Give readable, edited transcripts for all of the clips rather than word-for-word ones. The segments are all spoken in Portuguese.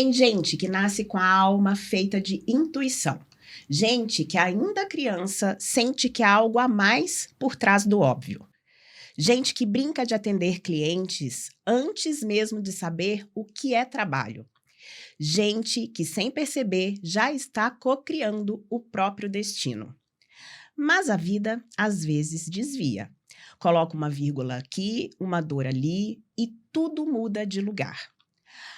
Tem gente que nasce com a alma feita de intuição. Gente que ainda criança sente que há algo a mais por trás do óbvio. Gente que brinca de atender clientes antes mesmo de saber o que é trabalho. Gente que, sem perceber, já está cocriando o próprio destino. Mas a vida, às vezes, desvia. Coloca uma vírgula aqui, uma dor ali e tudo muda de lugar.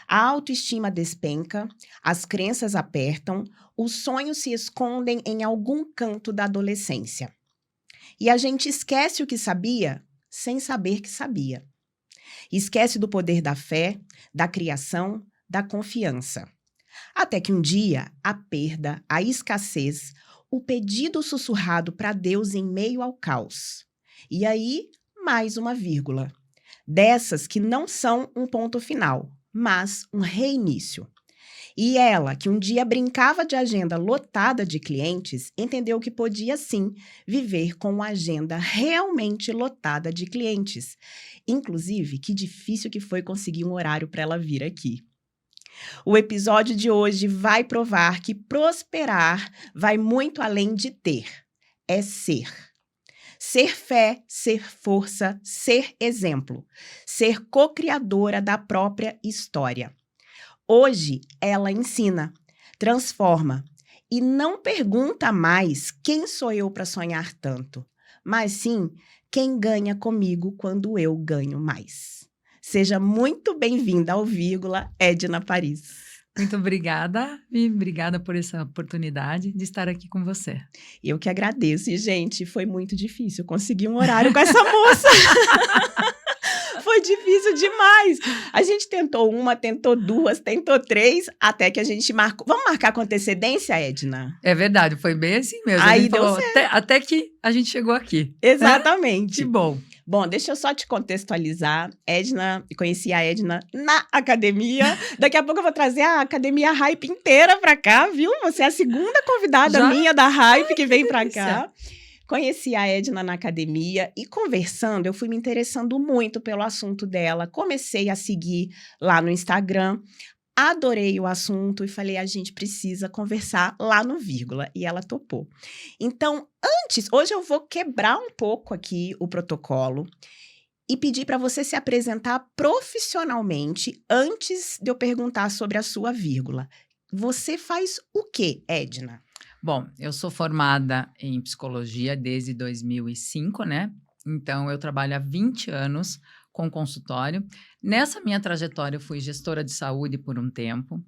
A autoestima despenca, as crenças apertam, os sonhos se escondem em algum canto da adolescência. E a gente esquece o que sabia sem saber que sabia. Esquece do poder da fé, da criação, da confiança. Até que um dia, a perda, a escassez, o pedido sussurrado para Deus em meio ao caos. E aí, mais uma vírgula. Dessas que não são um ponto final, mas um reinício. E ela, que um dia brincava de agenda lotada de clientes, entendeu que podia sim viver com uma agenda realmente lotada de clientes. Inclusive, que difícil que foi conseguir um horário para ela vir aqui. O episódio de hoje vai provar que prosperar vai muito além de ter. É ser. Ser fé, ser força, ser exemplo. Ser co-criadora da própria história. Hoje, ela ensina, transforma e não pergunta mais quem sou eu para sonhar tanto, mas sim quem ganha comigo quando eu ganho mais. Seja muito bem-vinda ao Vírgula, Edna Paris. Muito obrigada, e obrigada por essa oportunidade de estar aqui com você. Eu que agradeço. E, gente, foi muito difícil conseguir um horário com essa moça. Foi difícil demais. A gente tentou uma, tentou duas, tentou três, até que a gente marcou. Vamos marcar com antecedência, Edna? É verdade, foi bem assim mesmo. Aí deu certo. Até que a gente chegou aqui. Exatamente. Que bom. Bom, deixa eu só te contextualizar. Edna, conheci a Edna na academia. Daqui a pouco eu vou trazer a Academia Hype inteira pra cá, viu? Você é a segunda convidada minha da Hype que vem pra cá. Conheci a Edna na academia e conversando, eu fui me interessando muito pelo assunto dela. Comecei a seguir lá no Instagram. Adorei o assunto e falei, a gente precisa conversar lá no Vírgula. E ela topou. Então, hoje eu vou quebrar um pouco aqui o protocolo e pedir para você se apresentar profissionalmente antes de eu perguntar sobre a sua vírgula. Você faz o quê, Edna? Bom, eu sou formada em psicologia desde 2005, né? Então, eu trabalho há 20 anos com consultório. Nessa minha trajetória, eu fui gestora de saúde por um tempo.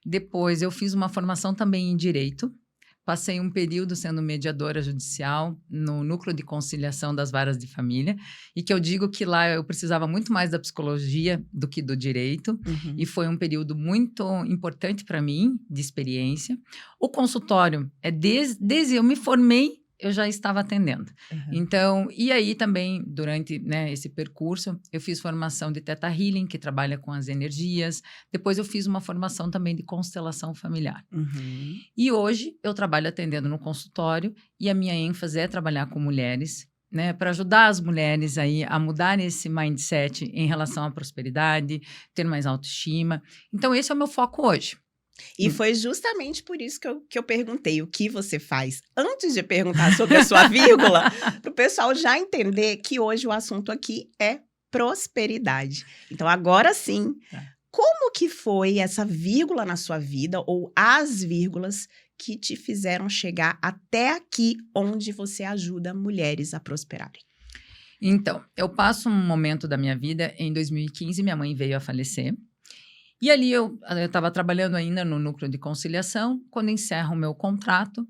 Depois, eu fiz uma formação também em direito. Passei um período sendo mediadora judicial no núcleo de conciliação das varas de família. E que eu digo que lá eu precisava muito mais da psicologia do que do direito. Uhum. E foi um período muito importante para mim, de experiência. O consultório, desde eu me formei, eu já estava atendendo. Uhum. Então, e aí também, durante esse percurso, eu fiz formação de Theta Healing, que trabalha com as energias. Depois eu fiz uma formação também de constelação familiar. Uhum. E hoje eu trabalho atendendo no consultório e a minha ênfase é trabalhar com mulheres, né, para ajudar as mulheres aí a mudar esse mindset em relação à prosperidade, ter mais autoestima. Então, esse é o meu foco hoje. E foi justamente por isso que eu perguntei o que você faz antes de perguntar sobre a sua vírgula, para o pessoal já entender que hoje o assunto aqui é prosperidade. Então, agora sim, como que foi essa vírgula na sua vida, ou as vírgulas que te fizeram chegar até aqui, onde você ajuda mulheres a prosperarem? Então, eu passo um momento da minha vida, em 2015, minha mãe veio a falecer. E ali eu estava trabalhando ainda no núcleo de conciliação, quando encerro o meu contrato,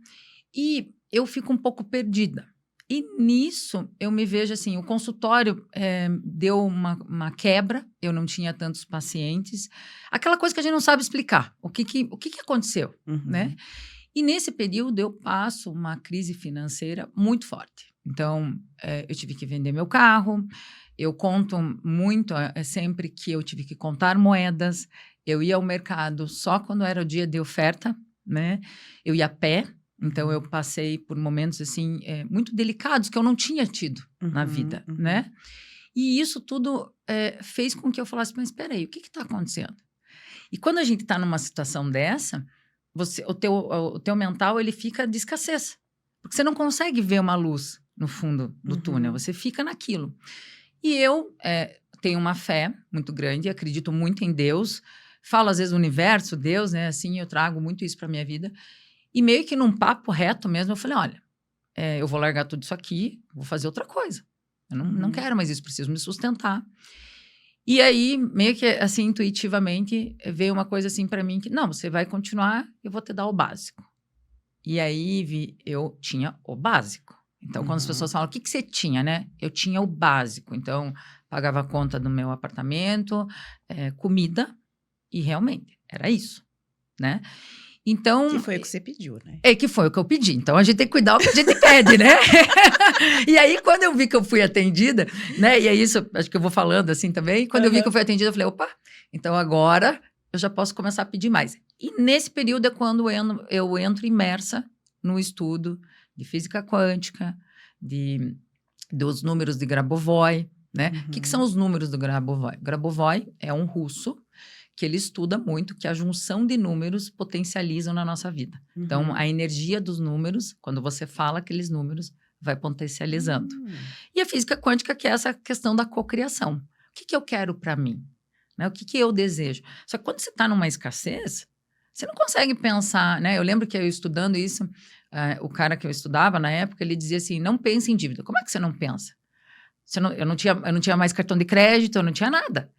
e eu fico um pouco perdida. E nisso eu me vejo assim, o consultório deu uma quebra, eu não tinha tantos pacientes, aquela coisa que a gente não sabe explicar, o que aconteceu, né? E nesse período eu passo uma crise financeira muito forte. Então, eu tive que vender meu carro. Eu conto muito, sempre que eu tive que contar moedas. Eu ia ao mercado só quando era o dia de oferta, né? Eu ia a pé. Então, eu passei por momentos, assim, muito delicados que eu não tinha tido na vida, né? E isso tudo fez com que eu falasse, mas espera aí, o que está acontecendo? E quando a gente está numa situação dessa, o teu mental, ele fica de escassez. Porque você não consegue ver uma luz no fundo do túnel, você fica naquilo. E eu tenho uma fé muito grande, acredito muito em Deus, falo às vezes o universo, Deus, né? Assim, eu trago muito isso para minha vida. E meio que num papo reto mesmo, eu falei, olha, eu vou largar tudo isso aqui, vou fazer outra coisa. Eu não quero mais isso, preciso me sustentar. E aí, meio que assim, intuitivamente, veio uma coisa assim para mim que, não, você vai continuar, eu vou te dar o básico. E aí, eu tinha o básico. Então, quando as pessoas falam, o que você tinha, né? Eu tinha o básico. Então, pagava a conta do meu apartamento, comida, e realmente, era isso, né? Então... Que foi o que você pediu, né? Que foi o que eu pedi. Então, a gente tem que cuidar o que a gente pede, né? E aí, quando eu vi que eu fui atendida, né? E é isso, acho que eu vou falando assim também. Quando eu vi que eu fui atendida, eu falei, opa, então agora eu já posso começar a pedir mais. E nesse período é quando eu entro imersa no estudo de física quântica, dos números de Grabovoi, né? O que são os números do Grabovoi? Grabovoi é um russo que ele estuda muito que a junção de números potencializam na nossa vida. Então, a energia dos números, quando você fala aqueles números, vai potencializando. E a física quântica, que é essa questão da cocriação. O que eu quero para mim? Né? O que eu desejo? Só que quando você está numa escassez, você não consegue pensar, né? Eu lembro que eu estudando isso, o cara que eu estudava na época, ele dizia assim, não pense em dívida. Como é que você não pensa? Eu não tinha mais cartão de crédito, eu não tinha nada.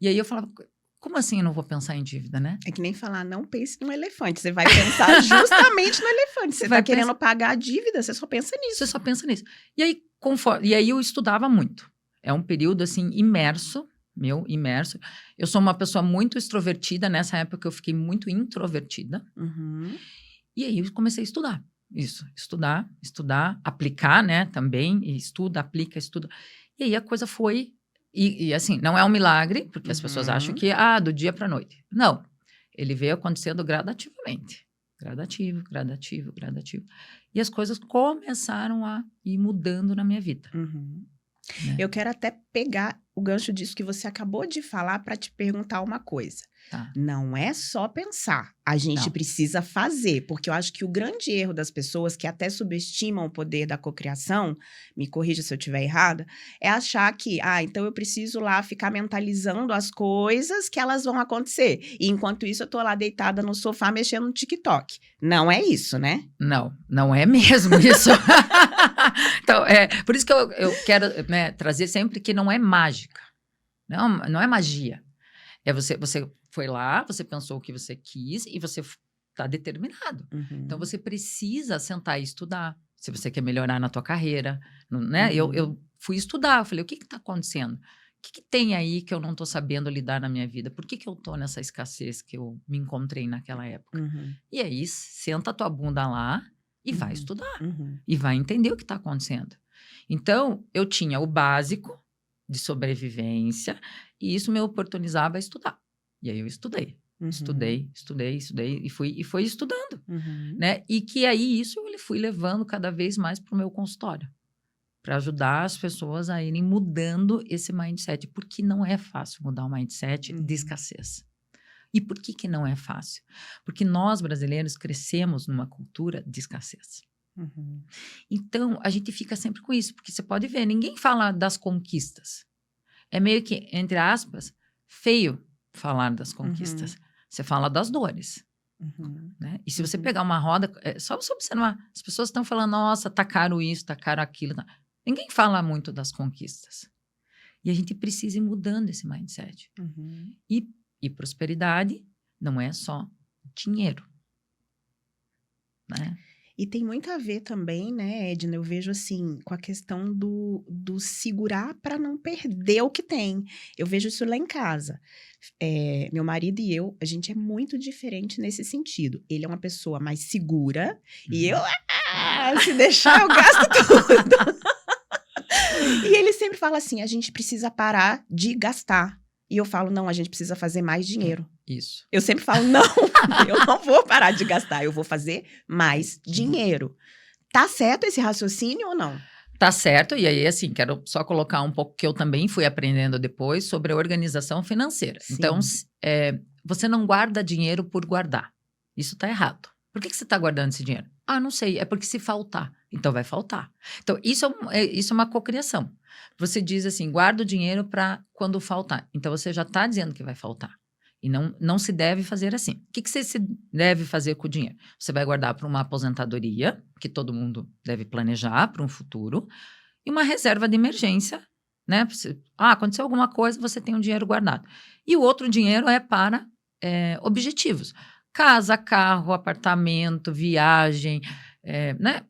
E aí eu falava... Como assim eu não vou pensar em dívida, né? É que nem falar, não pense no elefante. Você vai pensar justamente no elefante. Você vai querendo pagar a dívida, você só pensa nisso. Você só pensa nisso. E aí eu estudava muito. É um período, assim, imerso. Eu sou uma pessoa muito extrovertida. Nessa época, eu fiquei muito introvertida. E aí, eu comecei a estudar. Isso, estudar, aplicar, né, também. E estuda, aplica, estuda. E aí, a coisa foi... E assim, não é um milagre, porque as pessoas acham que, do dia para a noite. Não, ele veio acontecendo gradativamente. Gradativo. E as coisas começaram a ir mudando na minha vida. Né? Eu quero até pegar o gancho disso que você acabou de falar para te perguntar uma coisa. Tá. Não é só pensar, a gente precisa fazer, porque eu acho que o grande erro das pessoas que até subestimam o poder da cocriação, me corrija se eu estiver errada, é achar que, então eu preciso lá ficar mentalizando as coisas que elas vão acontecer. E enquanto isso eu tô lá deitada no sofá mexendo no TikTok. Não é isso, né? Não é mesmo isso. Então, por isso que eu quero, né, trazer sempre que não é mágica. Não é magia. Você foi lá, você pensou o que você quis e você está determinado. Então, você precisa sentar e estudar. Se você quer melhorar na tua carreira, né? Eu fui estudar, eu falei, o que está acontecendo? O que tem aí que eu não estou sabendo lidar na minha vida? Por que eu estou nessa escassez que eu me encontrei naquela época? E aí, senta a tua bunda lá e vai estudar. E vai entender o que está acontecendo. Então, eu tinha o básico de sobrevivência e isso me oportunizava a estudar. E aí eu estudei. Estudei e fui estudando. Né? E que aí isso eu fui levando cada vez mais para o meu consultório. Para ajudar as pessoas a irem mudando esse mindset. Porque não é fácil mudar o mindset de escassez. E por que não é fácil? Porque nós, brasileiros, crescemos numa cultura de escassez. Então, a gente fica sempre com isso. Porque você pode ver, ninguém fala das conquistas. É meio que, entre aspas, feio falar das conquistas. Você fala das dores. Né? E se você pegar uma roda, só você observar, as pessoas estão falando, nossa, tá caro isso, tá caro aquilo. Tá. Ninguém fala muito das conquistas. E a gente precisa ir mudando esse mindset. E prosperidade não é só dinheiro. Né? E tem muito a ver também, né, Edna, eu vejo assim, com a questão do segurar para não perder o que tem. Eu vejo isso lá em casa. Meu marido e eu, a gente é muito diferente nesse sentido. Ele é uma pessoa mais segura e eu, se deixar, eu gasto tudo. E ele sempre fala assim, a gente precisa parar de gastar. E eu falo, não, a gente precisa fazer mais dinheiro. Isso. Eu sempre falo, não, eu não vou parar de gastar, eu vou fazer mais dinheiro. Tá certo esse raciocínio ou não? Tá certo, e aí, assim, quero só colocar um pouco que eu também fui aprendendo depois sobre a organização financeira. Sim. Então, você não guarda dinheiro por guardar. Isso está errado. Por que você está guardando esse dinheiro? Ah, não sei, é porque se faltar, então vai faltar. Então, isso é uma cocriação. Você diz assim, guarda o dinheiro para quando faltar. Então, você já está dizendo que vai faltar. E não se deve fazer assim. O que você se deve fazer com o dinheiro? Você vai guardar para uma aposentadoria, que todo mundo deve planejar para um futuro, e uma reserva de emergência, né? Aconteceu alguma coisa, você tem um dinheiro guardado. E o outro dinheiro é para objetivos. Casa, carro, apartamento, viagem, né?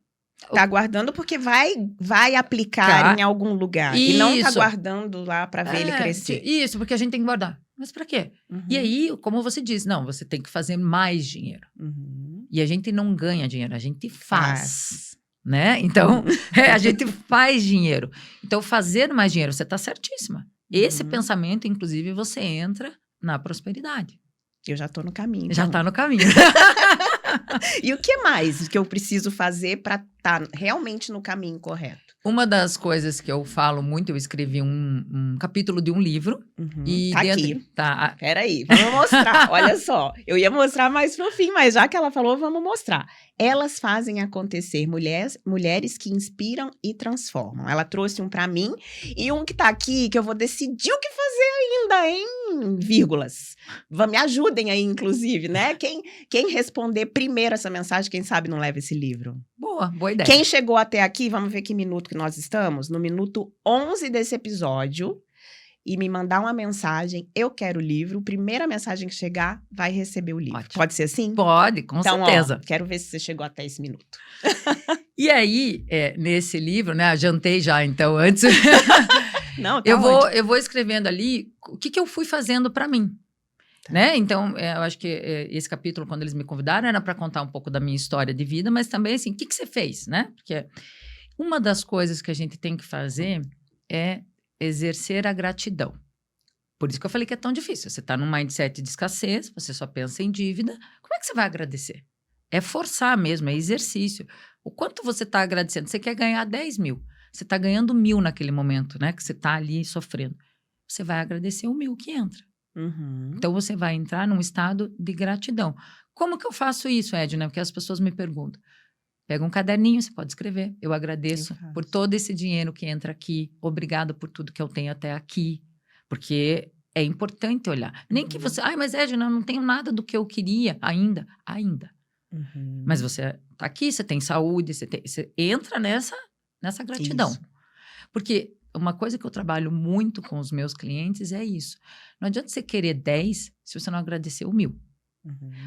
Tá guardando porque vai aplicar em algum lugar. Isso. E não tá guardando lá para ver ele crescer. Isso, porque a gente tem que guardar. Mas para quê? Uhum. E aí, como você diz, não, você tem que fazer mais dinheiro. Uhum. E a gente não ganha dinheiro, a gente faz. Né? Então, a gente faz dinheiro. Então, fazer mais dinheiro, você está certíssima. Esse pensamento, inclusive, você entra na prosperidade. Eu já estou no caminho. Já está no caminho. E o que mais que eu preciso fazer para estar realmente no caminho correto? Uma das coisas que eu falo muito, eu escrevi um capítulo de um livro. E tá dentro, aqui. Tá. Peraí, vamos mostrar. Olha só, eu ia mostrar mais no fim, mas já que ela falou, vamos mostrar. Elas fazem acontecer, mulheres que inspiram e transformam. Ela trouxe um para mim e um que tá aqui, que eu vou decidir o que fazer ainda, em vírgulas. Me ajudem aí, inclusive, né? Quem responder primeiro essa mensagem, quem sabe não leva esse livro. Boa ideia. Quem chegou até aqui, vamos ver que minuto que nós estamos? No minuto 11 desse episódio. E me mandar uma mensagem, eu quero o livro. Primeira mensagem que chegar, vai receber o livro. Ótimo. Pode ser assim? Pode, com certeza. Ó, quero ver se você chegou até esse minuto. E aí, nesse livro, né? Jantei já, então, antes. Não, tá eu vou escrevendo ali o que eu fui fazendo para mim. Tá. Né? Então, eu acho que esse capítulo, quando eles me convidaram, era para contar um pouco da minha história de vida, mas também, assim, o que você fez, né? Porque uma das coisas que a gente tem que fazer é exercer a gratidão. Por isso que eu falei que é tão difícil. Você está num mindset de escassez, você só pensa em dívida. Como é que você vai agradecer? É forçar mesmo, é exercício. O quanto você está agradecendo? Você quer ganhar 10 mil. Você está ganhando 1.000 naquele momento, né? Que você está ali sofrendo. Você vai agradecer o 1.000 que entra. Então, você vai entrar num estado de gratidão. Como que eu faço isso, Edna? Porque as pessoas me perguntam. Pega um caderninho, você pode escrever. Eu agradeço por todo esse dinheiro que entra aqui. Obrigada por tudo que eu tenho até aqui. Porque é importante olhar. Nem que você... mas Edna, eu não tenho nada do que eu queria ainda. Mas você tá aqui, você tem saúde, você entra nessa gratidão. Isso. Porque uma coisa que eu trabalho muito com os meus clientes é isso. Não adianta você querer 10 se você não agradecer o 1.000.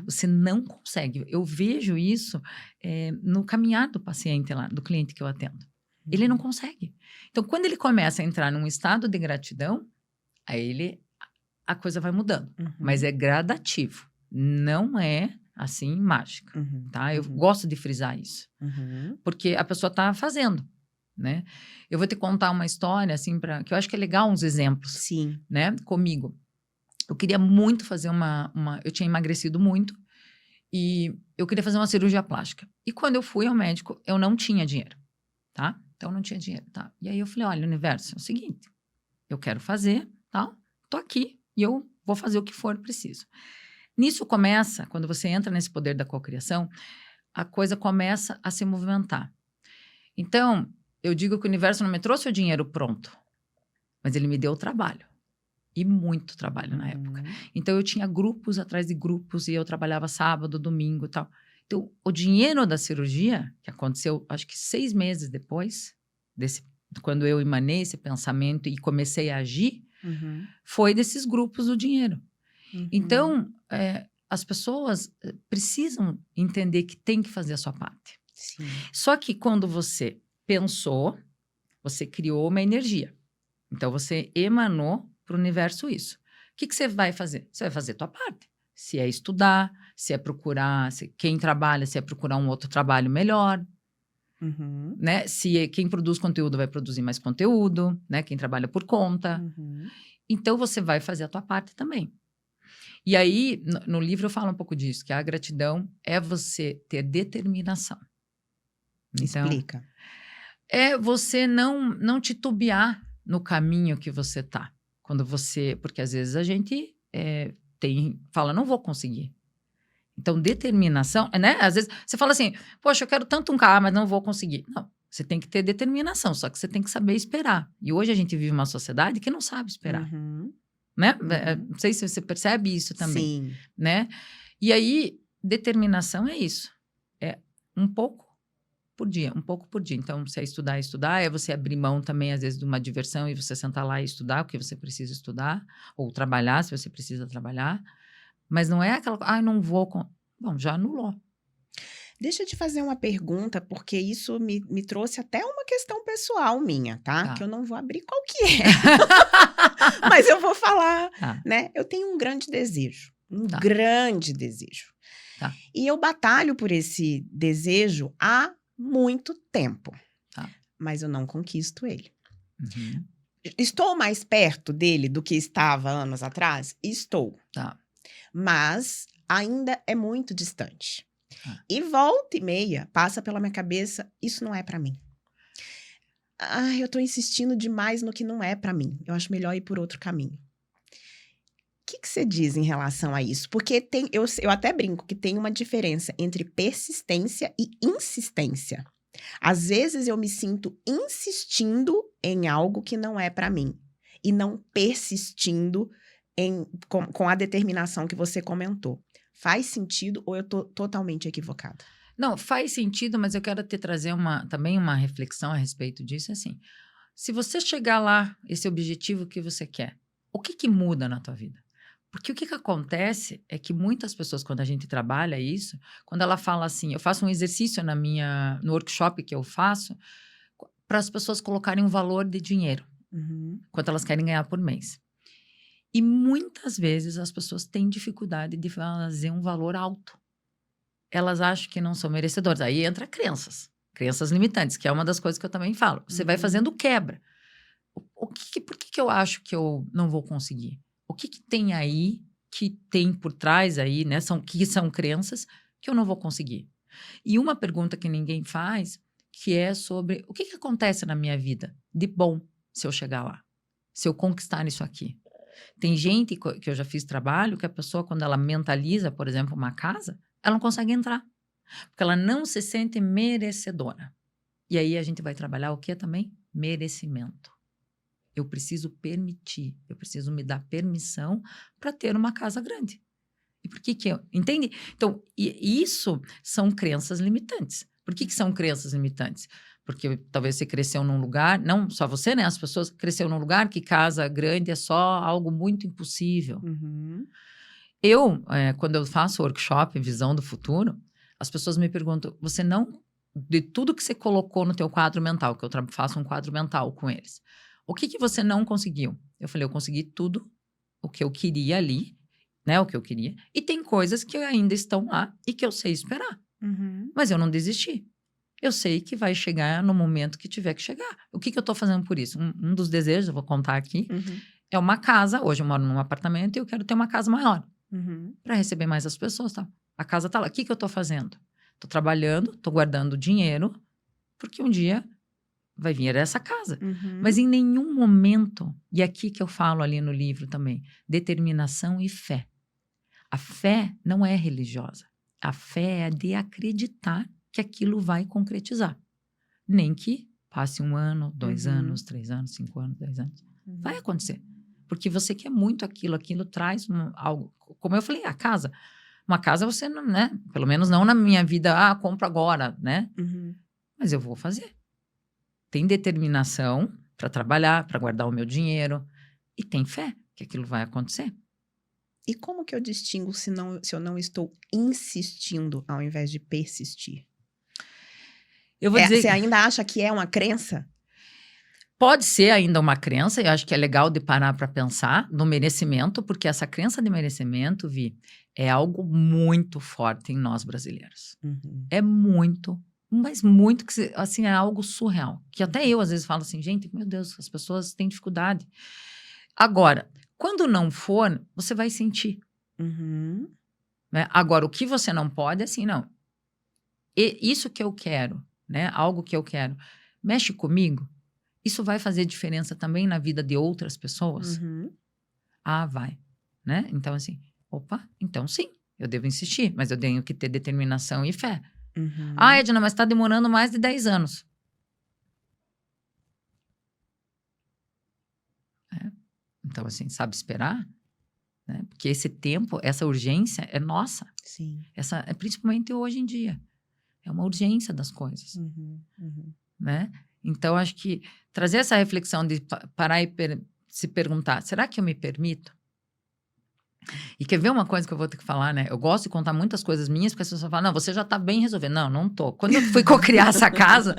Você não consegue. Eu vejo isso no caminhar do paciente lá, do cliente que eu atendo. Ele não consegue. Então, quando ele começa a entrar num estado de gratidão, aí a coisa vai mudando. Mas é gradativo. Não é, assim, mágica. Tá? Eu gosto de frisar isso. Porque a pessoa está fazendo. Né? Eu vou te contar uma história, assim, que eu acho que é legal uns exemplos. Sim. Né? Comigo. Eu queria muito fazer eu tinha emagrecido muito e eu queria fazer uma cirurgia plástica. E quando eu fui ao médico, eu não tinha dinheiro, tá? Então, eu não tinha dinheiro, tá? E aí eu falei, olha, universo, é o seguinte, eu quero fazer, tá? Tô aqui e eu vou fazer o que for preciso. Nisso começa, quando você entra nesse poder da cocriação, a coisa começa a se movimentar. Então, eu digo que o universo não me trouxe o dinheiro pronto, mas ele me deu o trabalho. E muito trabalho na época. Então, eu tinha grupos atrás de grupos e eu trabalhava sábado, domingo e tal. Então, o dinheiro da cirurgia, que aconteceu, acho que 6 meses depois, quando eu emanei esse pensamento e comecei a agir, foi desses grupos o dinheiro. Então, as pessoas precisam entender que tem que fazer a sua parte. Sim. Só que quando você pensou, você criou uma energia. Então, você emanou para o universo isso. O que você vai fazer? Você vai fazer a tua parte. Se é estudar, se é procurar, quem trabalha, se é procurar um outro trabalho melhor, né? Quem produz conteúdo vai produzir mais conteúdo, né? Quem trabalha por conta. Então, você vai fazer a tua parte também. E aí, no livro eu falo um pouco disso, que a gratidão é você ter determinação. Então, explica. É você não titubear no caminho que você tá. Porque às vezes a gente fala, não vou conseguir. Então, determinação, né? Às vezes, você fala assim, poxa, eu quero tanto um carro, mas não vou conseguir. Não, você tem que ter determinação, só que você tem que saber esperar. E hoje a gente vive uma sociedade que não sabe esperar, né? Não sei se você percebe isso também, Sim. né? E aí, determinação é isso. É um pouco por dia, um pouco por dia. Então, se é estudar, é você abrir mão também, às vezes, de uma diversão e você sentar lá e estudar o que você precisa estudar, ou trabalhar, se você precisa trabalhar. Mas não é aquela, não vou... Bom, já anulou. Deixa eu te fazer uma pergunta, porque isso me trouxe até uma questão pessoal minha, tá? Que eu não vou abrir qual que é. Mas eu vou falar, né? Eu tenho um grande desejo. Grande desejo. E eu batalho por esse desejo há muito tempo. Mas eu não conquisto ele. Estou mais perto dele do que estava anos atrás? Estou. Mas ainda é muito distante. E volta e meia passa pela minha cabeça, isso não é pra mim. Eu tô insistindo demais no que não é pra mim. Eu acho melhor ir por outro caminho. O que você diz em relação a isso? Porque eu até brinco que tem uma diferença entre persistência e insistência. Às vezes eu me sinto insistindo em algo que não é pra mim. E não persistindo com a determinação que você comentou. Faz sentido ou eu tô totalmente equivocada? Não, faz sentido, mas eu quero trazer também uma reflexão a respeito disso. Assim, se você chegar lá, esse objetivo que você quer, o que muda na tua vida? Porque o que acontece é que muitas pessoas, quando a gente trabalha isso, quando ela fala assim, eu faço um exercício no workshop que eu faço, para as pessoas colocarem um valor de dinheiro, quanto elas querem ganhar por mês. E muitas vezes as pessoas têm dificuldade de fazer um valor alto. Elas acham que não são merecedoras. Aí entra crenças limitantes, que é uma das coisas que eu também falo. Você vai fazendo quebra. Por que eu acho que eu não vou conseguir? O que tem aí, que tem por trás aí, né? Que são crenças que eu não vou conseguir. E uma pergunta que ninguém faz, que é sobre o que acontece na minha vida de bom se eu chegar lá, se eu conquistar isso aqui. Tem gente que eu já fiz trabalho que a pessoa, quando ela mentaliza, por exemplo, uma casa, ela não consegue entrar. Porque ela não se sente merecedora. E aí a gente vai trabalhar o que também? Merecimento. Eu preciso permitir, eu preciso me dar permissão para ter uma casa grande. E por que eu... Entende? Então, isso são crenças limitantes. Por que são crenças limitantes? Porque talvez você cresceu num lugar, não só você, né? As pessoas cresceram num lugar que casa grande é só algo muito impossível. Quando eu faço workshop Visão do Futuro, as pessoas me perguntam, você não... De tudo que você colocou no teu quadro mental, que eu faço um quadro mental com eles, o que você não conseguiu? Eu falei, eu consegui tudo o que eu queria ali, né? O que eu queria. E tem coisas que ainda estão lá e que eu sei esperar. Mas eu não desisti. Eu sei que vai chegar no momento que tiver que chegar. O que eu tô fazendo por isso? Um dos desejos, eu vou contar aqui, é uma casa. Hoje eu moro num apartamento e eu quero ter uma casa maior. Para receber mais as pessoas, tá? A casa tá lá. O que eu tô fazendo? Tô trabalhando, tô guardando dinheiro, porque um dia vai vir essa casa. Mas em nenhum momento, e aqui que eu falo ali no livro também, determinação e fé. A fé não é religiosa. A fé é de acreditar que aquilo vai concretizar. Nem que passe 1 ano, 2 anos, 3 anos, 5 anos, 10 anos. Vai acontecer. Porque você quer muito aquilo traz algo. Como eu falei, a casa. Uma casa você não, né? Pelo menos não na minha vida, compro agora, né? Mas eu vou fazer. Tem determinação para trabalhar, para guardar o meu dinheiro. E tem fé que aquilo vai acontecer. E como que eu distingo se eu não estou insistindo ao invés de persistir? Eu vou dizer... Você ainda acha que é uma crença? Pode ser ainda uma crença, eu acho que é legal de parar para pensar no merecimento, porque essa crença de merecimento, Vi, é algo muito forte em nós brasileiros. É muito, mas muito, que assim, é algo surreal. Que até eu, às vezes, falo assim, gente, meu Deus, as pessoas têm dificuldade. Agora, quando não for, você vai sentir. Né? Agora, o que você não pode, assim, não. Isso que eu quero, né? Algo que eu quero, mexe comigo? Isso vai fazer diferença também na vida de outras pessoas? Vai, né? Então, assim, Opa, então sim, eu devo insistir, mas eu tenho que ter determinação e fé. Uhum. Ah, Edna, mas está demorando mais de 10 anos. Então, assim, sabe esperar? Né? Porque esse tempo, essa urgência é nossa. Sim. Principalmente hoje em dia. É uma urgência das coisas. Né? Então, acho que trazer essa reflexão de parar e se perguntar, será que eu me permito? E quer ver uma coisa que eu vou ter que falar, né? Eu gosto de contar muitas coisas minhas, porque as pessoas falam, não, você já tá bem resolvido. Não, não tô. Quando eu fui co-criando essa casa,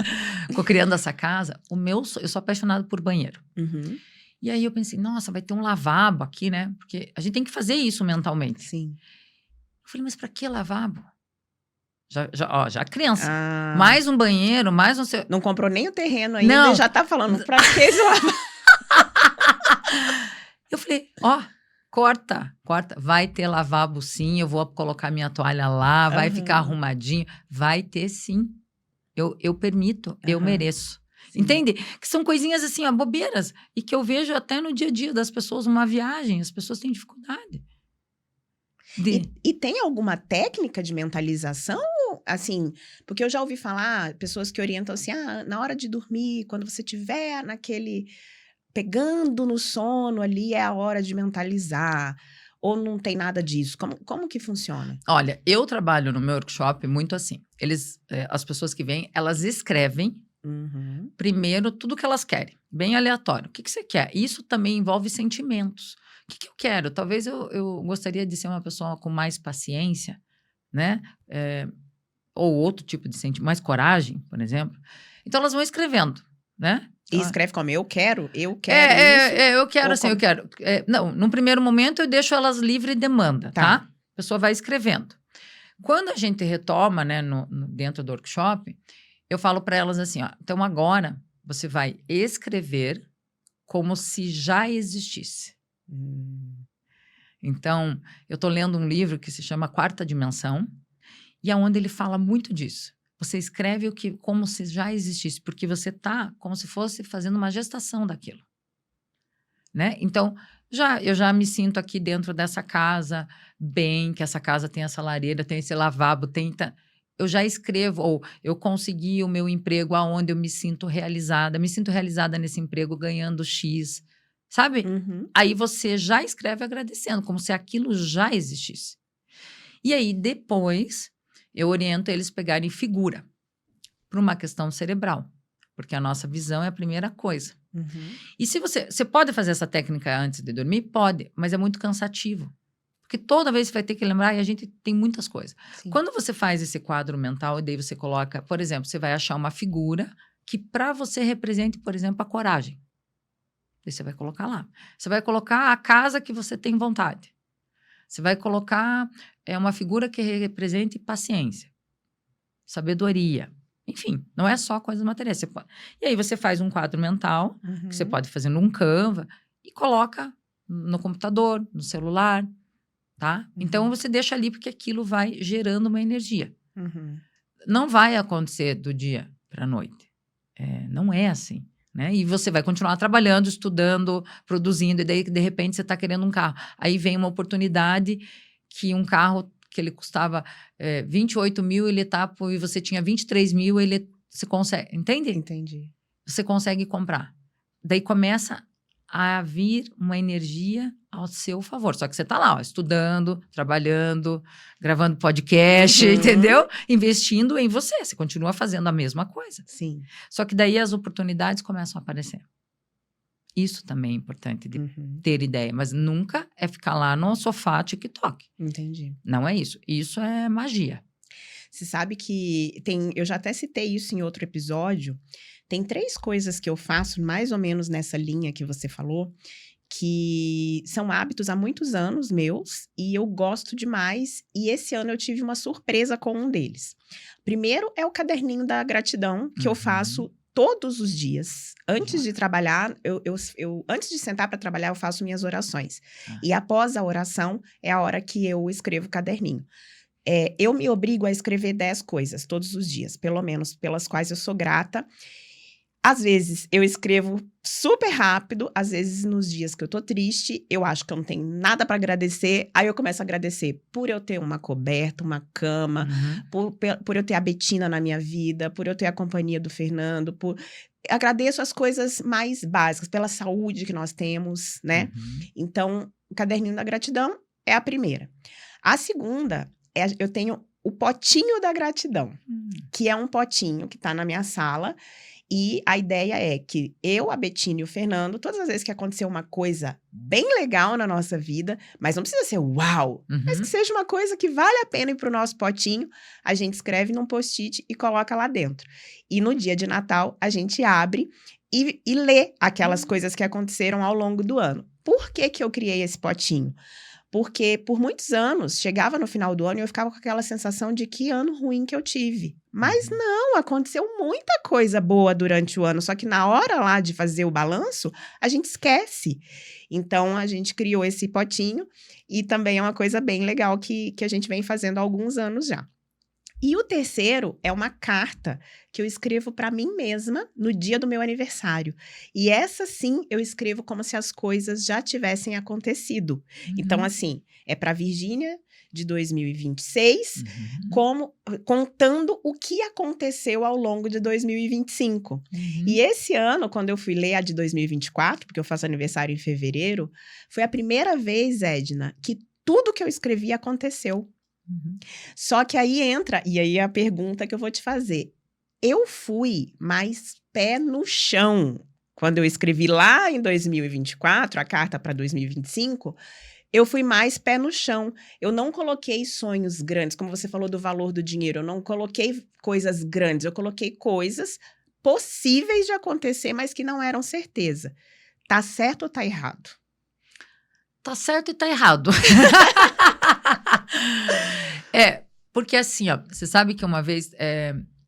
eu sou apaixonada por banheiro. E aí eu pensei, nossa, vai ter um lavabo aqui, né? Porque a gente tem que fazer isso mentalmente. Sim. Eu falei, mas pra que lavabo? Já criança. Mais um banheiro, mais um... Não comprou nem o terreno ainda e já tá falando, pra que esse lavabo? Eu falei, corta. Vai ter lavabo sim, eu vou colocar minha toalha lá, vai ficar arrumadinho. Vai ter sim. Eu permito, eu mereço. Sim. Entende? Que são coisinhas assim, bobeiras. E que eu vejo até no dia a dia das pessoas, numa viagem, as pessoas têm dificuldade. E tem alguma técnica de mentalização? Assim, porque eu já ouvi falar, pessoas que orientam assim, na hora de dormir, quando você estiver pegando no sono ali, é a hora de mentalizar. Ou não tem nada disso? Como que funciona? Olha, eu trabalho no meu workshop muito assim. As pessoas que vêm, elas escrevem primeiro tudo que elas querem. Bem aleatório. O que você quer? Isso também envolve sentimentos. O que eu quero? Talvez eu gostaria de ser uma pessoa com mais paciência, né? Ou outro tipo de sentimento, mais coragem, por exemplo. Então, elas vão escrevendo, né? E escreve como eu quero isso. Eu quero, assim, eu quero. Não, num primeiro momento eu deixo elas livre demanda, tá? A pessoa vai escrevendo. Quando a gente retoma, né, dentro do workshop, eu falo para elas assim, então agora você vai escrever como se já existisse. Então, eu tô lendo um livro que se chama Quarta Dimensão, e é onde ele fala muito disso. Você escreve como se já existisse, porque você está como se fosse fazendo uma gestação daquilo. Né? Então, eu já me sinto aqui dentro dessa casa, bem, que essa casa tem essa lareira, tem esse lavabo, eu já escrevo, ou eu consegui o meu emprego aonde eu me sinto realizada nesse emprego ganhando X, sabe? Aí você já escreve agradecendo, como se aquilo já existisse. E aí, depois, eu oriento eles pegarem figura para uma questão cerebral, porque a nossa visão é a primeira coisa. E se você pode fazer essa técnica antes de dormir? Pode, mas é muito cansativo. Porque toda vez você vai ter que lembrar, e a gente tem muitas coisas. Sim. Quando você faz esse quadro mental, e daí você coloca, por exemplo, você vai achar uma figura que para você represente, por exemplo, a coragem. Daí você vai colocar lá. Você vai colocar a casa que você tem vontade. Você vai colocar uma figura que represente paciência, sabedoria. Enfim, não é só coisas materiais. E aí você faz um quadro mental, que você pode fazer num Canva, e coloca no computador, no celular, tá? Então, você deixa ali, porque aquilo vai gerando uma energia. Não vai acontecer do dia para a noite. Não é assim. Né? E você vai continuar trabalhando, estudando, produzindo, e daí, de repente, você está querendo um carro. Aí vem uma oportunidade que um carro que ele custava 28 mil, e você tinha 23 mil, você consegue, entende? Entendi. Você consegue comprar. Daí começa a vir uma energia ao seu favor. Só que você está lá, estudando, trabalhando, gravando podcast, entendeu? Investindo em você. Você continua fazendo a mesma coisa. Sim. Só que daí as oportunidades começam a aparecer. Isso também é importante de ter ideia, mas nunca é ficar lá no sofá TikTok. Entendi. Não é isso. Isso é magia. Você sabe que eu já até citei isso em outro episódio, tem 3 coisas que eu faço mais ou menos nessa linha que você falou, que são hábitos há muitos anos meus, e eu gosto demais, e esse ano eu tive uma surpresa com um deles. Primeiro é o caderninho da gratidão, que eu faço todos os dias. Antes de trabalhar, antes de sentar para trabalhar, eu faço minhas orações. E após a oração, é a hora que eu escrevo o caderninho. Eu me obrigo a escrever 10 coisas todos os dias, pelo menos, pelas quais eu sou grata. Às vezes eu escrevo super rápido, às vezes nos dias que eu tô triste, eu acho que eu não tenho nada para agradecer, aí eu começo a agradecer por eu ter uma coberta, uma cama, por eu ter a Betina na minha vida, por eu ter a companhia do Fernando, agradeço as coisas mais básicas, pela saúde que nós temos, né? Então, o caderninho da gratidão é a primeira. A segunda, eu tenho o potinho da gratidão, que é um potinho que tá na minha sala. E a ideia é que eu, a Betina e o Fernando, todas as vezes que aconteceu uma coisa bem legal na nossa vida, mas não precisa ser uau, mas que seja uma coisa que vale a pena ir pro nosso potinho, a gente escreve num post-it e coloca lá dentro. E no dia de Natal, a gente abre e lê aquelas coisas que aconteceram ao longo do ano. Por que que eu criei esse potinho? Porque por muitos anos, chegava no final do ano e eu ficava com aquela sensação de que ano ruim que eu tive. Mas não, aconteceu muita coisa boa durante o ano, só que na hora lá de fazer o balanço, a gente esquece. Então, a gente criou esse potinho e também é uma coisa bem legal que a gente vem fazendo há alguns anos já. E o terceiro é uma carta que eu escrevo para mim mesma no dia do meu aniversário. E essa sim eu escrevo como se as coisas já tivessem acontecido. Então, assim, é para Virgínia de 2026, contando o que aconteceu ao longo de 2025. E esse ano, quando eu fui ler a de 2024, porque eu faço aniversário em fevereiro, foi a primeira vez, Edna, que tudo que eu escrevi aconteceu. Só que aí entra, e aí é a pergunta que eu vou te fazer. Eu fui mais pé no chão. Quando eu escrevi lá em 2024, a carta para 2025, eu fui mais pé no chão. Eu não coloquei sonhos grandes, como você falou do valor do dinheiro, eu não coloquei coisas grandes, eu coloquei coisas possíveis de acontecer, mas que não eram certeza. Tá certo ou tá errado? Tá certo e tá errado. Porque assim, ó, você sabe que uma vez,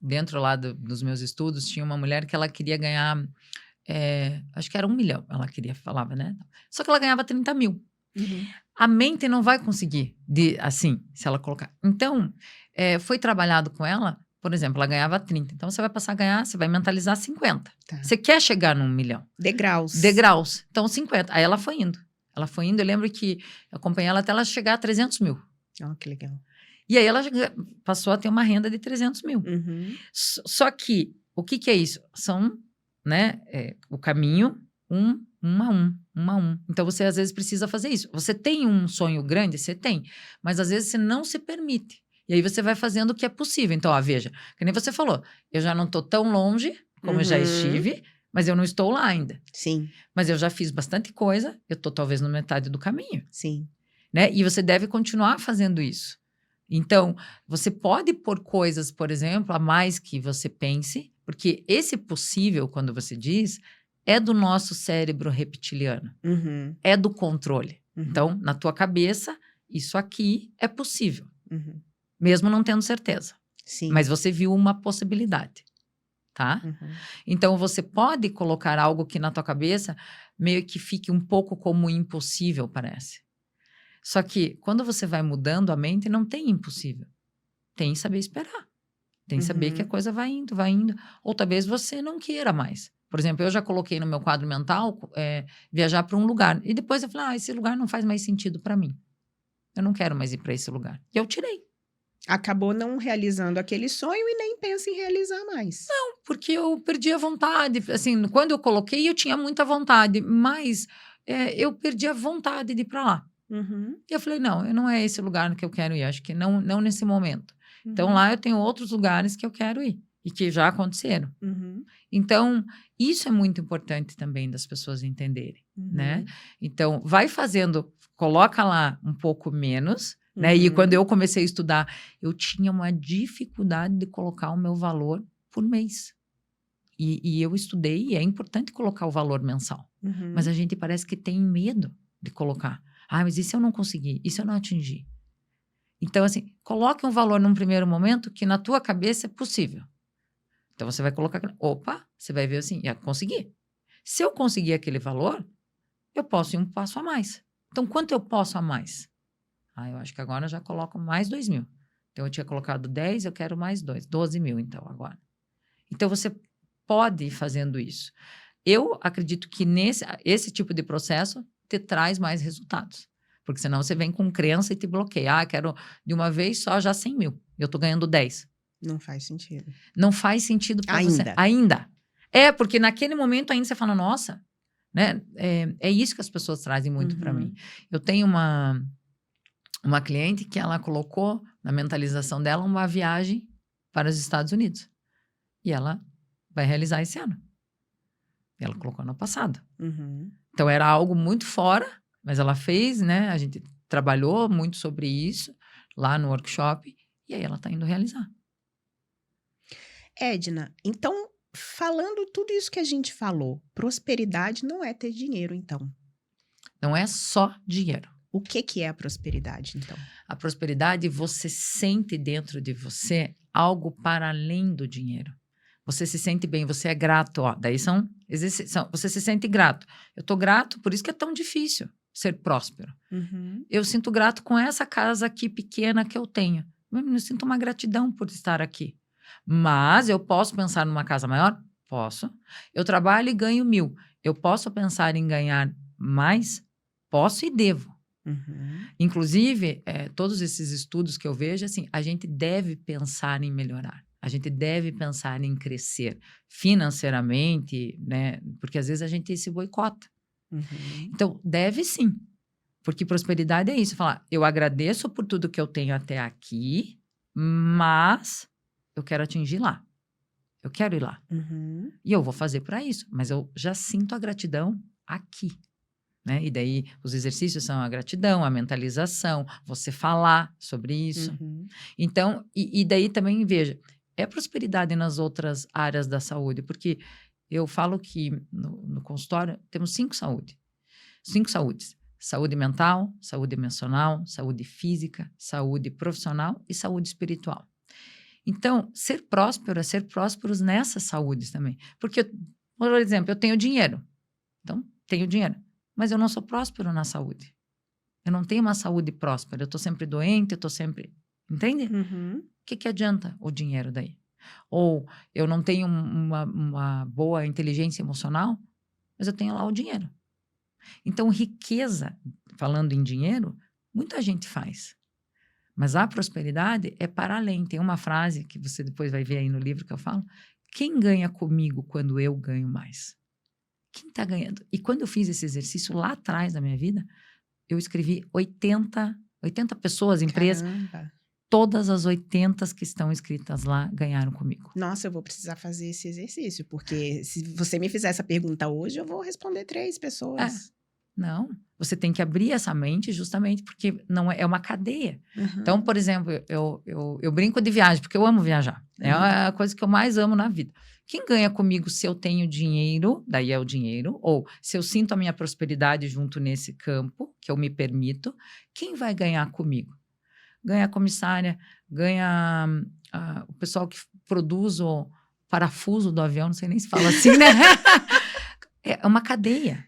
dentro lá dos meus estudos, tinha uma mulher que ela queria ganhar, acho que era 1 milhão, ela falava, né? Só que ela ganhava 30 mil. A mente não vai conseguir, assim, se ela colocar. Então, foi trabalhado com ela, por exemplo, ela ganhava 30. Então, você vai passar a ganhar, você vai mentalizar 50. Tá. Você quer chegar num 1 milhão. Degraus. Então, 50. Aí ela foi indo. Eu lembro que eu acompanhei ela até ela chegar a 300 mil. Oh, que legal. E aí ela passou a ter uma renda de 300 mil. Só que, o que é isso? São, né, o caminho um a um. Então, você às vezes precisa fazer isso. Você tem um sonho grande? Você tem. Mas às vezes você não se permite. E aí você vai fazendo o que é possível. Então, ó, veja, que nem você falou, eu já não estou tão longe como eu já estive, mas eu não estou lá ainda. Sim. Mas eu já fiz bastante coisa, eu estou talvez na metade do caminho. Sim. Né? E você deve continuar fazendo isso. Então, você pode pôr coisas, por exemplo, a mais que você pense, porque esse possível, quando você diz, é do nosso cérebro reptiliano. É do controle. Então, na tua cabeça, isso aqui é possível. Mesmo não tendo certeza. Sim. Mas você viu uma possibilidade. Tá? Então, você pode colocar algo que na tua cabeça meio que fique um pouco como impossível, parece. Só que, quando você vai mudando a mente, não tem impossível. Tem saber esperar. Tem saber que a coisa vai indo. Ou talvez você não queira mais. Por exemplo, eu já coloquei no meu quadro mental viajar para um lugar. E depois eu falei, esse lugar não faz mais sentido para mim. Eu não quero mais ir para esse lugar. E eu tirei. Acabou não realizando aquele sonho e nem pensa em realizar mais. Não, porque eu perdi a vontade. Assim, quando eu coloquei, eu tinha muita vontade. Mas eu perdi a vontade de ir para lá. E eu falei, não é esse lugar que eu quero ir. Acho que não nesse momento. Então, lá eu tenho outros lugares que eu quero ir. E que já aconteceram. Então, isso é muito importante também das pessoas entenderem, né? Então, vai fazendo, coloca lá um pouco menos, né? E quando eu comecei a estudar, eu tinha uma dificuldade de colocar o meu valor por mês. E eu estudei, e é importante colocar o valor mensal. Mas a gente parece que tem medo de colocar. Mas e se eu não conseguir? E se eu não atingir? Então, assim, coloque um valor num primeiro momento que na tua cabeça é possível. Então, você vai colocar... Opa, você vai ver assim, consegui. Se eu conseguir aquele valor, eu posso ir um passo a mais. Então, quanto eu posso a mais? Eu acho que agora eu já coloco mais 2 mil. Então, eu tinha colocado 10, eu quero mais 2. 12 mil, então, agora. Então, você pode ir fazendo isso. Eu acredito que esse tipo de processo te traz mais resultados. Porque senão você vem com crença e te bloqueia. Ah, quero de uma vez só já 100 mil. Eu tô ganhando 10. Não faz sentido. Não faz sentido para você. Ainda. Porque naquele momento ainda você fala, nossa, né? É isso que as pessoas trazem muito para mim. Eu tenho uma cliente que ela colocou na mentalização dela uma viagem para os Estados Unidos. E ela vai realizar esse ano. E ela colocou ano passado. Então, era algo muito fora, mas ela fez, né? A gente trabalhou muito sobre isso lá no workshop. E aí, ela está indo realizar. Edna, então, falando tudo isso que a gente falou, prosperidade não é ter dinheiro, então. Não é só dinheiro. O que é a prosperidade, então? A prosperidade, você sente dentro de você algo para além do dinheiro. Você se sente bem, você é grato. Daí você se sente grato. Eu estou grato, por isso que é tão difícil ser próspero. Eu sinto grato com essa casa aqui pequena que eu tenho. Eu sinto uma gratidão por estar aqui. Mas eu posso pensar numa casa maior? Posso. Eu trabalho e ganho 1.000. Eu posso pensar em ganhar mais? Posso e devo. Inclusive, todos esses estudos que eu vejo, assim, a gente deve pensar em melhorar. A gente deve pensar em crescer financeiramente, né? Porque às vezes a gente se boicota. Então, deve sim. Porque prosperidade é isso. Falar, eu agradeço por tudo que eu tenho até aqui, mas eu quero atingir lá. Eu quero ir lá. E eu vou fazer para isso. Mas eu já sinto a gratidão aqui. Né? E daí, os exercícios são a gratidão, a mentalização, você falar sobre isso. Então, e daí também, veja, é prosperidade nas outras áreas da saúde, porque eu falo que no consultório temos 5 saúdes. 5 saúdes. Saúde mental, saúde emocional, saúde física, saúde profissional e saúde espiritual. Então, ser próspero é ser prósperos nessas saúdes também. Porque, por exemplo, eu tenho dinheiro. Então, tenho dinheiro. Mas eu não sou próspero na saúde. Eu não tenho uma saúde próspera. Eu estou sempre doente, eu estou sempre... Entende? O que adianta o dinheiro daí? Ou eu não tenho uma boa inteligência emocional, mas eu tenho lá o dinheiro. Então, riqueza, falando em dinheiro, muita gente faz. Mas a prosperidade é para além. Tem uma frase que você depois vai ver aí no livro que eu falo. Quem ganha comigo quando eu ganho mais? Quem está ganhando? E quando eu fiz esse exercício lá atrás da minha vida, eu escrevi 80 pessoas, empresas. Caramba. Todas as 80 que estão escritas lá ganharam comigo. Nossa, eu vou precisar fazer esse exercício, porque se você me fizer essa pergunta hoje, eu vou responder 3 pessoas. Não, você tem que abrir essa mente justamente porque não é uma cadeia. Então, por exemplo, eu brinco de viagem, porque eu amo viajar. É a coisa que eu mais amo na vida. Quem ganha comigo se eu tenho dinheiro, daí é o dinheiro, ou se eu sinto a minha prosperidade junto nesse campo, que eu me permito, quem vai ganhar comigo? Ganha a comissária, ganha o pessoal que produz o parafuso do avião, não sei nem se fala assim, né? É uma cadeia.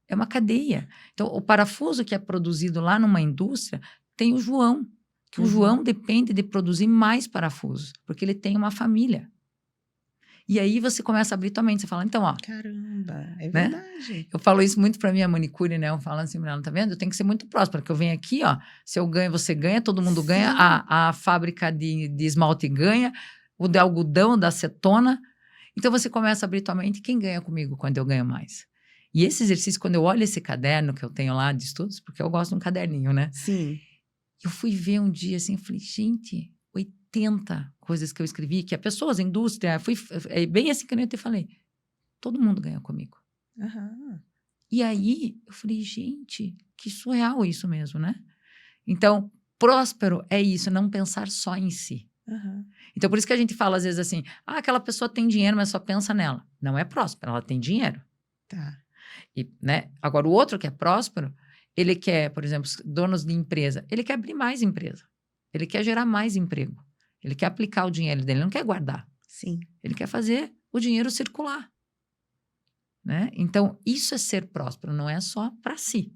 É uma cadeia. Então, o parafuso que é produzido lá numa indústria tem o João, que o João depende de produzir mais parafusos, porque ele tem uma família. E aí você começa a abrir tua mente, você fala, então, caramba, é né? verdade. Eu falo isso muito pra minha manicure, né? Eu falo assim, não tá vendo? Eu tenho que ser muito próspera, porque eu venho aqui, se eu ganho, você ganha, todo mundo ganha, a fábrica de esmalte ganha, o de algodão, da acetona. Então você começa a abrir tua mente, quem ganha comigo quando eu ganho mais? E esse exercício, quando eu olho esse caderno que eu tenho lá de estudos, porque eu gosto de um caderninho, né? Sim. Eu fui ver um dia assim, eu falei, gente, 80 coisas que eu escrevi, que a pessoas, a indústria, é bem assim que eu te falei, todo mundo ganha comigo. E aí, eu falei, gente, que surreal isso mesmo, né? Então, próspero é isso, não pensar só em si. Então, por isso que a gente fala às vezes assim, aquela pessoa tem dinheiro, mas só pensa nela. Não é próspera, ela tem dinheiro. Tá. E, né? Agora, o outro que é próspero, ele quer, por exemplo, donos de empresa, ele quer abrir mais empresa. Ele quer gerar mais emprego. Ele quer aplicar o dinheiro dele, ele não quer guardar. Sim. Ele quer fazer o dinheiro circular. Né? Então, isso é ser próspero, não é só para si.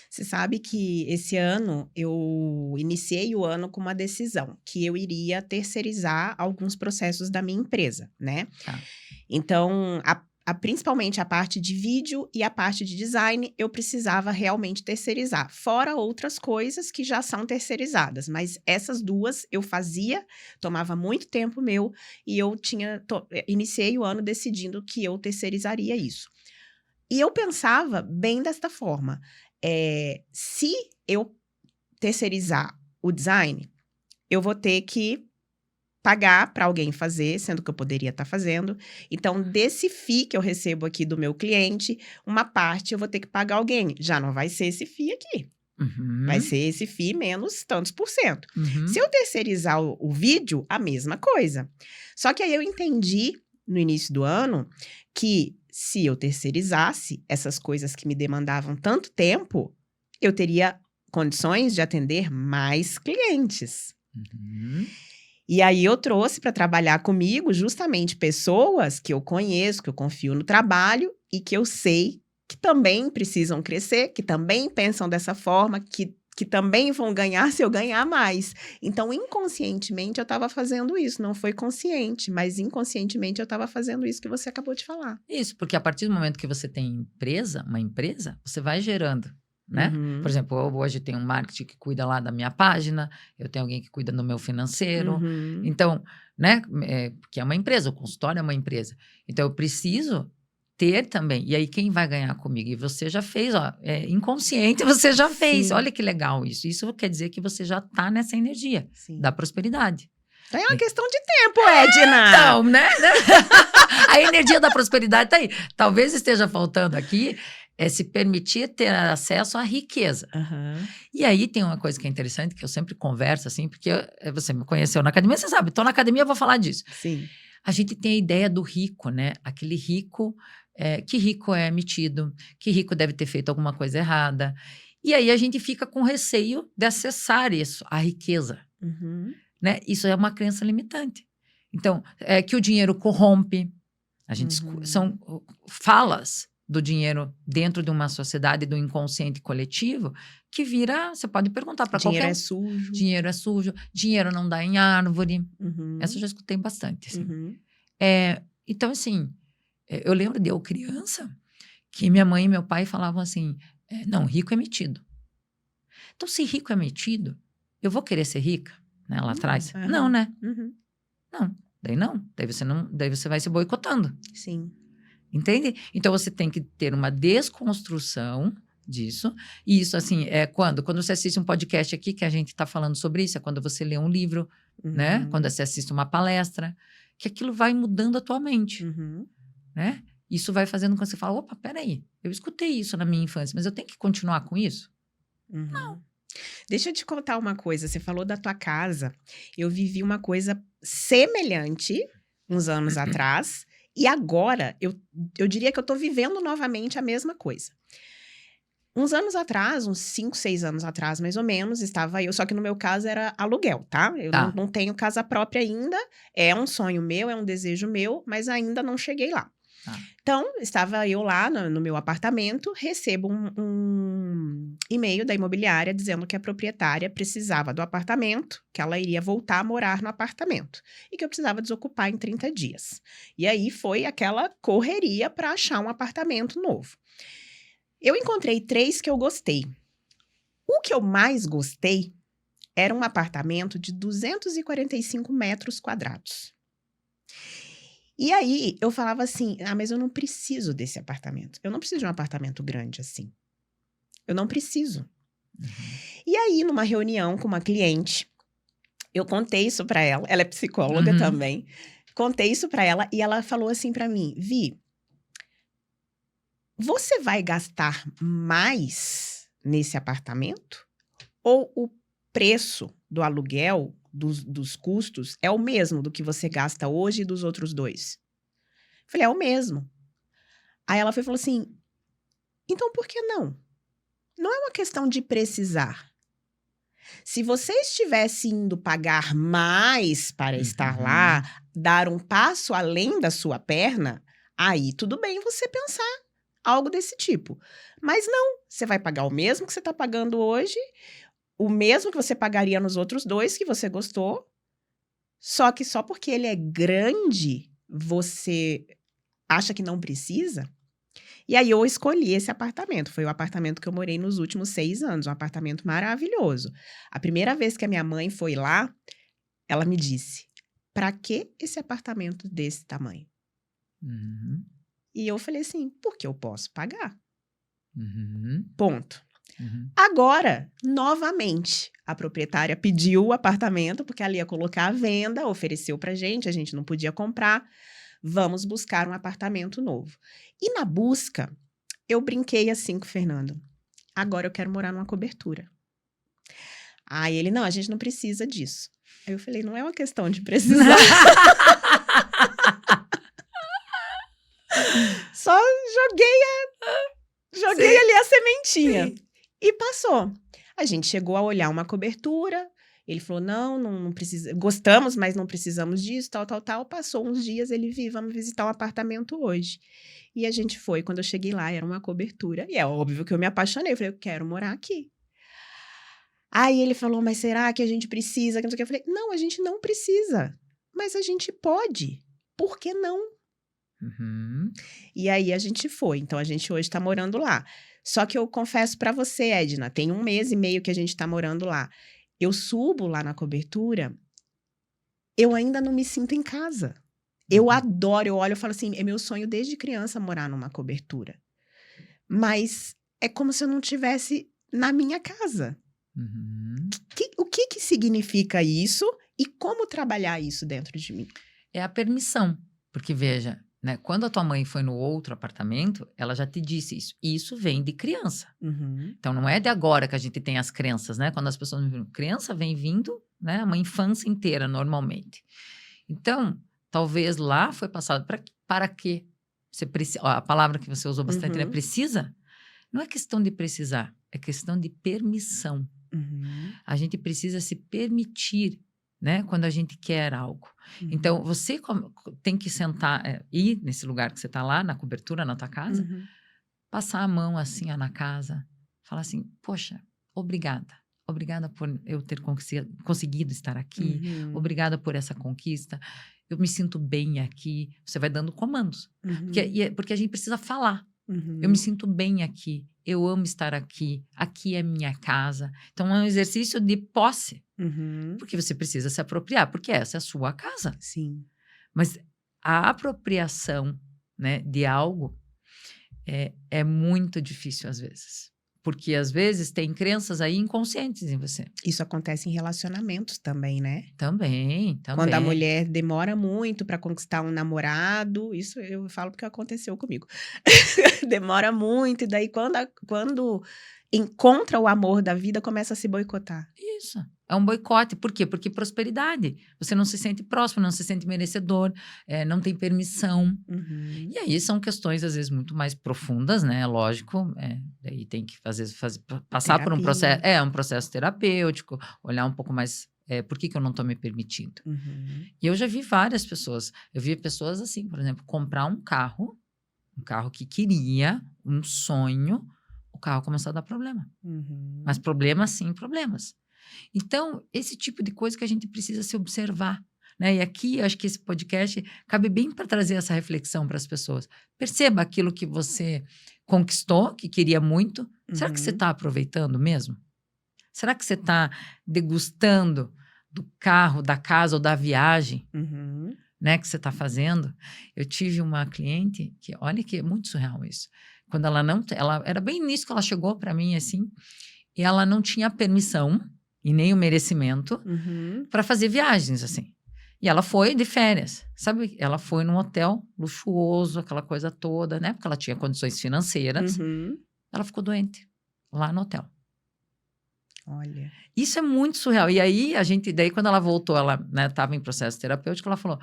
Você sabe que esse ano eu iniciei o ano com uma decisão, que eu iria terceirizar alguns processos da minha empresa, né? Tá. Então, principalmente a parte de vídeo e a parte de design, eu precisava realmente terceirizar. Fora outras coisas que já são terceirizadas. Mas essas duas eu fazia, tomava muito tempo meu, e eu iniciei o ano decidindo que eu terceirizaria isso. E eu pensava bem desta forma. Se eu terceirizar o design, eu vou ter que pagar para alguém fazer, sendo que eu poderia estar fazendo. Então, desse FII que eu recebo aqui do meu cliente, uma parte eu vou ter que pagar alguém. Já não vai ser esse FII aqui. Vai ser esse FII menos tantos %. Se eu terceirizar o vídeo, a mesma coisa. Só que aí eu entendi, no início do ano, que se eu terceirizasse essas coisas que me demandavam tanto tempo, eu teria condições de atender mais clientes. E aí eu trouxe para trabalhar comigo justamente pessoas que eu conheço, que eu confio no trabalho e que eu sei que também precisam crescer, que também pensam dessa forma, que também vão ganhar se eu ganhar mais. Então, inconscientemente, eu estava fazendo isso. Não foi consciente, mas inconscientemente eu estava fazendo isso que você acabou de falar. Isso, porque a partir do momento que você tem uma empresa, você vai gerando, né? Por exemplo, hoje tem um marketing que cuida lá da minha página, eu tenho alguém que cuida do meu financeiro. Então, né? Que é uma empresa, o consultório é uma empresa. Então, eu preciso ter também. E aí, quem vai ganhar comigo? E você já fez, ó, inconsciente, você já fez. Sim. Olha que legal isso. Isso quer dizer que você já tá nessa energia da prosperidade. É uma questão de tempo, Edna. Então, né? A energia da prosperidade tá aí. Talvez esteja faltando aqui se permitir ter acesso à riqueza. E aí tem uma coisa que é interessante, que eu sempre converso assim, porque você me conheceu na academia, você sabe, tô na academia, eu vou falar disso. Sim. A gente tem a ideia do rico, né? Aquele rico, que rico é metido, que rico deve ter feito alguma coisa errada. E aí a gente fica com receio de acessar isso, a riqueza. Né? Isso é uma crença limitante. Então, que o dinheiro corrompe. A gente são falas do dinheiro dentro de uma sociedade, do inconsciente coletivo, que vira, você pode perguntar para qualquer... Dinheiro é sujo. Dinheiro é sujo. Dinheiro não dá em árvore. Essa eu já escutei bastante. Assim. Então, assim, eu lembro de eu criança, que minha mãe e meu pai falavam assim, não, rico é metido. Então, se rico é metido, eu vou querer ser rica? Né, lá atrás. Não, né? Não. Daí você vai se boicotando. Sim. Entende? Então, você tem que ter uma desconstrução disso. E isso, assim, quando você assiste um podcast aqui, que a gente está falando sobre isso, é quando você lê um livro, né? Quando você assiste uma palestra, que aquilo vai mudando a tua mente, né? Isso vai fazendo com que você fale, opa, peraí, eu escutei isso na minha infância, mas eu tenho que continuar com isso? Não. Deixa eu te contar uma coisa. Você falou da tua casa. Eu vivi uma coisa semelhante uns anos atrás. E agora, eu diria que eu tô vivendo novamente a mesma coisa. Uns anos atrás, uns 5, 6 anos atrás, mais ou menos, estava eu. Só que no meu caso era aluguel, tá? Eu não tenho casa própria ainda. É um sonho meu, é um desejo meu, mas ainda não cheguei lá. Então, estava eu lá no meu apartamento, recebo um e-mail da imobiliária dizendo que a proprietária precisava do apartamento, que ela iria voltar a morar no apartamento e que eu precisava desocupar em 30 dias. E aí foi aquela correria para achar um apartamento novo. Eu encontrei 3 que eu gostei. O que eu mais gostei era um apartamento de 245 metros quadrados. E aí, eu falava assim, mas eu não preciso desse apartamento. Eu não preciso de um apartamento grande assim. Eu não preciso. E aí, numa reunião com uma cliente, eu contei isso pra ela. Ela é psicóloga também. Contei isso pra ela e ela falou assim pra mim, Vi, você vai gastar mais nesse apartamento? Ou o preço do aluguel, dos custos, é o mesmo do que você gasta hoje e dos outros 2? Falei, é o mesmo. Aí ela falou assim, então por que não? Não é uma questão de precisar. Se você estivesse indo pagar mais para estar lá, dar um passo além da sua perna, aí tudo bem você pensar algo desse tipo. Mas não, você vai pagar o mesmo que você está pagando hoje, o mesmo que você pagaria nos outros 2 que você gostou, só que só porque ele é grande, você acha que não precisa? E aí eu escolhi esse apartamento, foi o apartamento que eu morei nos últimos 6 anos, um apartamento maravilhoso. A primeira vez que a minha mãe foi lá, ela me disse: "Pra que esse apartamento desse tamanho?" Uhum. E eu falei assim: "Porque eu posso pagar, Uhum. ponto." Uhum. Agora, novamente, a proprietária pediu o apartamento, porque ela ia colocar à venda, ofereceu pra gente, a gente não podia comprar. Vamos buscar um apartamento novo. E na busca, eu brinquei assim com o Fernando: "Agora eu quero morar numa cobertura." Aí ele: "Não, a gente não precisa disso." Aí eu falei: "Não é uma questão de precisar." Só joguei Sim, ali a sementinha. sim. E passou. A gente chegou a olhar uma cobertura, ele falou: "Não precisa, gostamos, mas não precisamos disso, tal, tal, tal." Passou uns dias, ele: "Vi, vamos visitar um apartamento hoje." E a gente foi, quando eu cheguei lá, era uma cobertura, e é óbvio que eu me apaixonei, eu falei: "Eu quero morar aqui." Aí ele falou: "Mas será que a gente precisa, que não sei o quê?" Eu falei: "Não, a gente não precisa, mas a gente pode, por que não?" Uhum. E aí a gente foi, então a gente hoje tá morando lá. Só que eu confesso pra você, Edna, tem 1 mês e meio que a gente tá morando lá. Eu subo lá na cobertura, eu ainda não me sinto em casa. Eu Uhum. adoro, eu olho e falo assim: "É meu sonho desde criança morar numa cobertura." Mas é como se eu não tivesse na minha casa. Uhum. O que que significa isso e como trabalhar isso dentro de mim? É a permissão, porque veja, né, quando a tua mãe foi no outro apartamento, ela já te disse isso. E isso vem de criança. Uhum, Então não é de agora que a gente tem as crenças, né? Quando as pessoas me viram, criança vem vindo, né, uma infância inteira normalmente. Então, talvez lá foi passado para quê? Você precisa, a palavra que você usou bastante, né? uhum, Precisa? Não é questão de precisar, é questão de permissão. uhum, A gente precisa se permitir, né, quando a gente quer algo. Então, uhum, você tem que sentar, ir nesse lugar que você está lá, na cobertura, na tua casa, uhum, passar a mão assim ó, na casa, falar assim: poxa, obrigada. Obrigada por eu ter conseguido estar aqui. uhum, Obrigada por essa conquista. Eu me sinto bem aqui. Você vai dando comandos. uhum, Porque a gente precisa falar. Eu me uhum, sinto bem aqui. Eu amo estar aqui. Aqui é minha casa. Então, é um exercício de posse. uhum. Porque você precisa se apropriar. Porque essa é a sua casa. Sim. Mas a apropriação, né, de algo é muito difícil às vezes. Porque às vezes tem crenças aí inconscientes em você. Isso acontece em relacionamentos também, né? Também, Quando a também. mulher demora muito para conquistar um namorado, isso eu falo porque aconteceu comigo. Demora muito, e daí quando encontra o amor da vida, começa a se boicotar. Isso. É um boicote. Por quê? Porque prosperidade. Você não se sente próximo, não se sente merecedor, não tem permissão. Uhum. E aí são questões, às vezes, muito mais profundas, né? Lógico. Daí tem que passar por um processo. Terapia. Um processo terapêutico, olhar um pouco mais. Por que eu não estou me permitindo? Uhum. E eu já vi várias pessoas. Eu vi pessoas assim, por exemplo, comprar um carro que queria, um sonho, o carro começou a dar problema. Mas Uhum. problemas, sim, problemas. Então, esse tipo de coisa que a gente precisa se observar. Né? E aqui, acho que esse podcast cabe bem para trazer essa reflexão para as pessoas. Perceba aquilo que você conquistou, que queria muito. Será que você Uhum. está aproveitando mesmo? Será que você está degustando do carro, da casa ou da viagem, Uhum. né, que você está fazendo? Eu tive uma cliente que, olha que é muito surreal isso. Quando ela era bem nisso que ela chegou para mim assim, e ela não tinha permissão e nem o merecimento Uhum. para fazer viagens assim. E ela foi de férias, sabe? Ela foi num hotel luxuoso, aquela coisa toda, né? Porque ela tinha condições financeiras. Uhum. Ela ficou doente lá no hotel. Olha. Isso é muito surreal. E aí daí quando ela voltou, ela, né, estava em processo terapêutico, ela falou: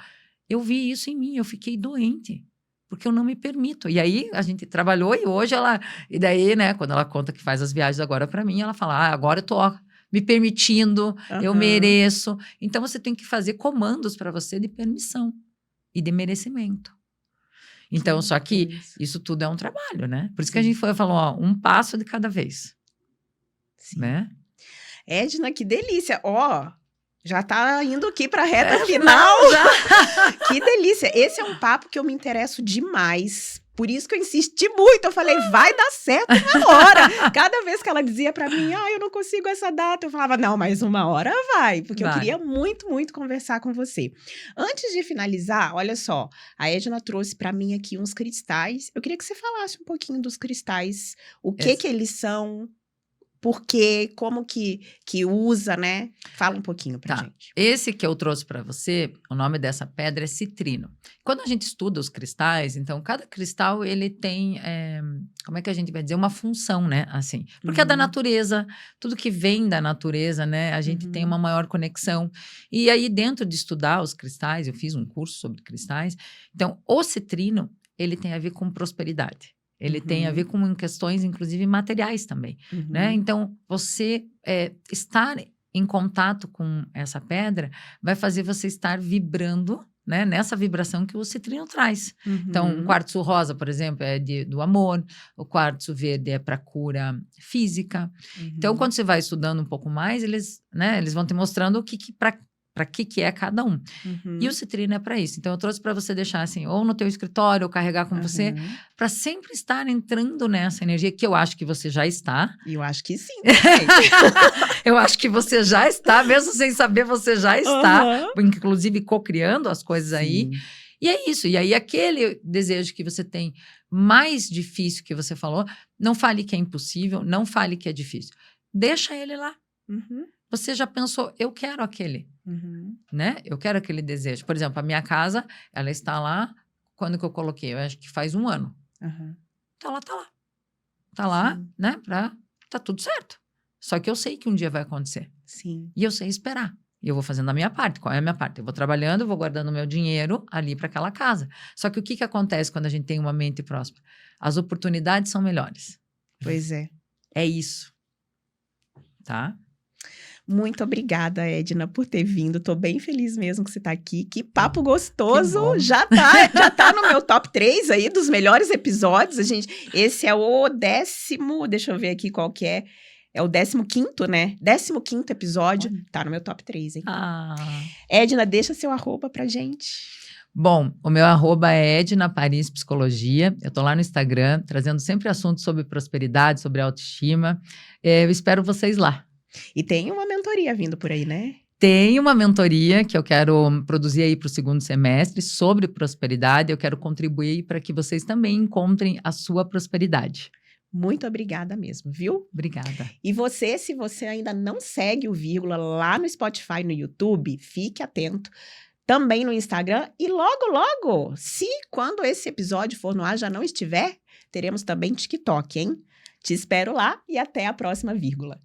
"Eu vi isso em mim, eu fiquei doente, porque eu não me permito". E aí a gente trabalhou e daí, né, quando ela conta que faz as viagens agora para mim, ela fala: "Ah, agora eu tô me permitindo, eu Aham. mereço". Então você tem que fazer comandos para você de permissão e de merecimento. Então, só que isso tudo é um trabalho, né? Por isso que a gente falou, ó, um passo de cada vez. Sim. Né? Edna, que delícia. Ó, já tá indo aqui pra reta final. Já. Que delícia. Esse é um papo que eu me interesso demais. Por isso que eu insisti muito. Eu falei, vai dar certo uma hora. Cada vez que ela dizia pra mim, eu não consigo essa data, eu falava, não, mas uma hora vai. Porque eu queria muito, muito conversar com você. Antes de finalizar, olha só. A Edna trouxe pra mim aqui uns cristais. Eu queria que você falasse um pouquinho dos cristais. O que que eles são? Por quê? Como que usa, né? Fala um pouquinho pra gente. Esse que eu trouxe para você, o nome dessa pedra é citrino. Quando a gente estuda os cristais, então, cada cristal, ele tem, como é que a gente vai dizer? Uma função, né? Assim, porque é da natureza, tudo que vem da natureza, né? A gente tem uma maior conexão. E aí, dentro de estudar os cristais, eu fiz um curso sobre cristais. Então, o citrino, ele tem a ver com prosperidade. Ele tem a ver com questões, inclusive, materiais também, né? Então, você estar em contato com essa pedra vai fazer você estar vibrando, né? Nessa vibração que o citrino traz. Então, o quartzo rosa, por exemplo, é do amor. O quartzo verde é para cura física. Então, quando você vai estudando um pouco mais, eles vão te mostrando para que é cada um. E o citrino é para isso. Então, eu trouxe para você deixar assim, ou no teu escritório, ou carregar com você, para sempre estar entrando nessa energia, que eu acho que você já está. E eu acho que sim. Eu acho que você já está, mesmo sem saber, você já está, inclusive co-criando as coisas aí. E é isso. E aí, aquele desejo que você tem mais difícil que você falou, não fale que é impossível, não fale que é difícil. Deixa ele lá. Você já pensou, eu quero aquele, né? Eu quero aquele desejo. Por exemplo, a minha casa, ela está lá, quando que eu coloquei? Eu acho que faz 1 ano. Tá lá. Tá lá, né? Tá tudo certo. Só que eu sei que um dia vai acontecer. Sim. E eu sei esperar. E eu vou fazendo a minha parte. Qual é a minha parte? Eu vou trabalhando, eu vou guardando o meu dinheiro ali para aquela casa. Só que o que acontece quando a gente tem uma mente próspera? As oportunidades são melhores. Pois é. É isso. Tá? Muito obrigada, Edna, por ter vindo. Tô bem feliz mesmo que você tá aqui. Que papo gostoso. Já tá no meu top 3 aí dos melhores episódios. Esse é o 10º, deixa eu ver aqui qual que é. É o 15º, né? 15º episódio. Tá no meu top 3, hein? Edna, deixa seu arroba pra gente. Bom, o meu arroba é Edna Paris Psicologia. Eu tô lá no Instagram, trazendo sempre assuntos sobre prosperidade, sobre autoestima. Eu espero vocês lá. E tem uma mentoria vindo por aí, né? Tem uma mentoria que eu quero produzir aí para o 2º semestre sobre prosperidade. Eu quero contribuir para que vocês também encontrem a sua prosperidade. Muito obrigada mesmo, viu? Obrigada. E você, se você ainda não segue o Vírgula lá no Spotify, no YouTube, fique atento. Também no Instagram. E logo, quando esse episódio for no ar já não estiver, teremos também TikTok, hein? Te espero lá e até a próxima Vírgula.